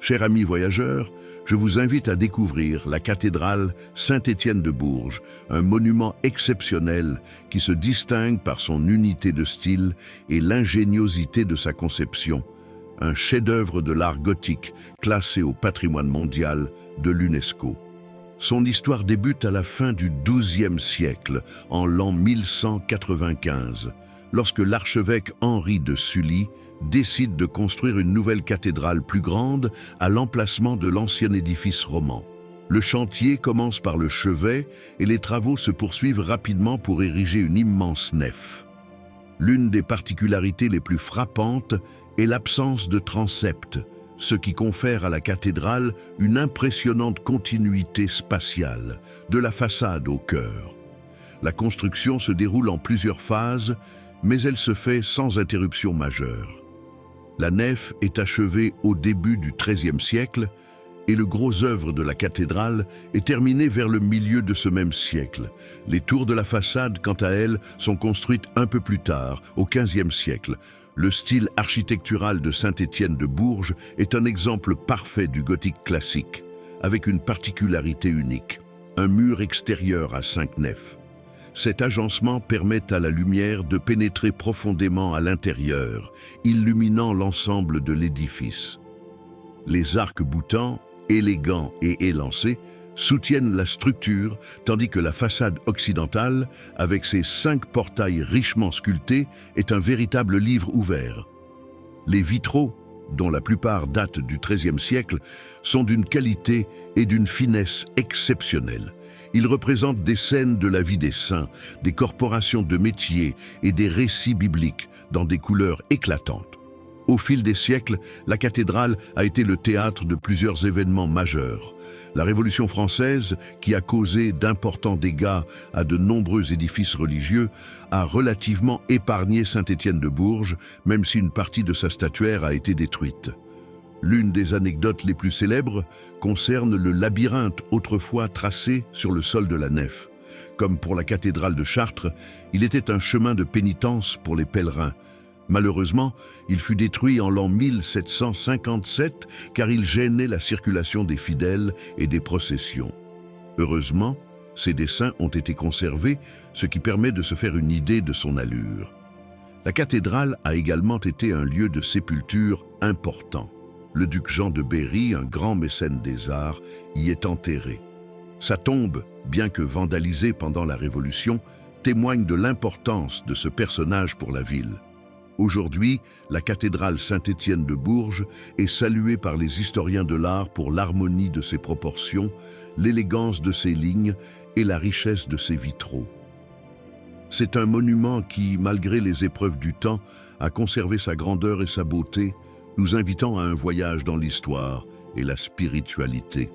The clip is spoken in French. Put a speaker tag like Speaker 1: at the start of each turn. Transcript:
Speaker 1: Chers amis voyageurs, je vous invite à découvrir la cathédrale Saint-Étienne de Bourges, un monument exceptionnel qui se distingue par son unité de style et l'ingéniosité de sa conception, un chef-d'œuvre de l'art gothique classé au patrimoine mondial de l'UNESCO. Son histoire débute à la fin du XIIe siècle, en l'an 1195, lorsque l'archevêque Henri de Sully décide de construire une nouvelle cathédrale plus grande à l'emplacement de l'ancien édifice roman. Le chantier commence par le chevet et les travaux se poursuivent rapidement pour ériger une immense nef. L'une des particularités les plus frappantes est l'absence de transept, ce qui confère à la cathédrale une impressionnante continuité spatiale, de la façade au chœur. La construction se déroule en plusieurs phases, mais elle se fait sans interruption majeure. La nef est achevée au début du XIIIe siècle et le gros œuvre de la cathédrale est terminé vers le milieu de ce même siècle. Les tours de la façade, quant à elles, sont construites un peu plus tard, au XVe siècle. Le style architectural de Saint-Étienne de Bourges est un exemple parfait du gothique classique, avec une particularité unique, un mur extérieur à 5 nefs. Cet agencement permet à la lumière de pénétrer profondément à l'intérieur, illuminant l'ensemble de l'édifice. Les arcs-boutants, élégants et élancés, soutiennent la structure, tandis que la façade occidentale, avec ses 5 portails richement sculptés, est un véritable livre ouvert. Les vitraux, dont la plupart datent du XIIIe siècle, sont d'une qualité et d'une finesse exceptionnelles. Ils représentent des scènes de la vie des saints, des corporations de métiers et des récits bibliques dans des couleurs éclatantes. Au fil des siècles, la cathédrale a été le théâtre de plusieurs événements majeurs. La Révolution française, qui a causé d'importants dégâts à de nombreux édifices religieux, a relativement épargné Saint-Étienne de Bourges, même si une partie de sa statuaire a été détruite. L'une des anecdotes les plus célèbres concerne le labyrinthe autrefois tracé sur le sol de la nef. Comme pour la cathédrale de Chartres, il était un chemin de pénitence pour les pèlerins. Malheureusement, il fut détruit en l'an 1757 car il gênait la circulation des fidèles et des processions. Heureusement, ces dessins ont été conservés, ce qui permet de se faire une idée de son allure. La cathédrale a également été un lieu de sépulture important. Le duc Jean de Berry, un grand mécène des arts, y est enterré. Sa tombe, bien que vandalisée pendant la Révolution, témoigne de l'importance de ce personnage pour la ville. Aujourd'hui, la cathédrale Saint-Étienne de Bourges est saluée par les historiens de l'art pour l'harmonie de ses proportions, l'élégance de ses lignes et la richesse de ses vitraux. C'est un monument qui, malgré les épreuves du temps, a conservé sa grandeur et sa beauté, nous invitant à un voyage dans l'histoire et la spiritualité.